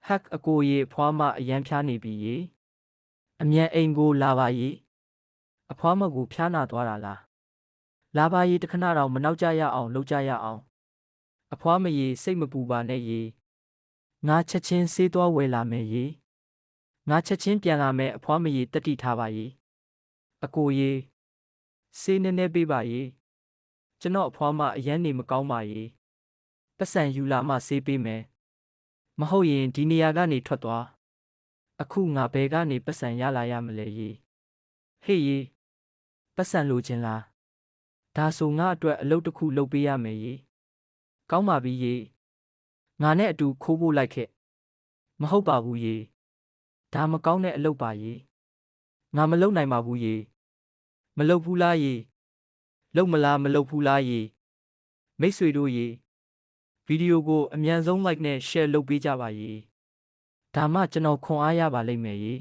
Hack အကိုရေအဖွားမအရန်ဖျားနေပြီရေအမြန်အိမ်ကိုလာပါရေအဖွားမကိုဖျားနာသွားတာလားလာပါရေတခဏတော့မနောက်ကြရအောင်လှုပ်ကြရအောင်အဖွားမရေစိတ်မပူပါနဲ့ရေငါချက်ချင်းဆေးသွားဝယ်လာမယ်ရေငါချက်ချင်းပြန်လာမယ်အဖွားမရေတက်တိထားပါရေအကိုရေဆေးနည်းနည်းပေးပါရေကျွန်တော်အဖွားမအရန်နေမကောင်းပါရေပတ်စံယူလာမှဆေးပေးမယ်မဟုတ်ရင်ဒီနေရာကနေထွက်သွားအခုငါဘယ်ကနေပတ်စံရလာရမလဲရေဟေ့ရေပတ်စံလိုချင်လားဒါဆိုငါအတွက်အလုပ်တစ်ခုလုပ်ပေးရမယ်ရေကောင်းပါပြီရေငါနဲ့အတူခိုးဖို့လိုက်ခဲ့မဟုတ်ပါဘူးရေဒါမကောင်းတဲ့အလုပ်ပါရေငါမလုပ်နိုင်ပါဘူးရေမလုပ်ဘူးလားရေလုပ်မလားမလုပ်ဘူးလားရေမိတ်ဆွေတို့ရေဗီဒီယိုကိုအမြန်ဆုံး like နဲ့ share လုပ်ပေးကြပါရေဒါမှကျွန်တော်ခွန်အားရပါလိမ့်မယ်ရေ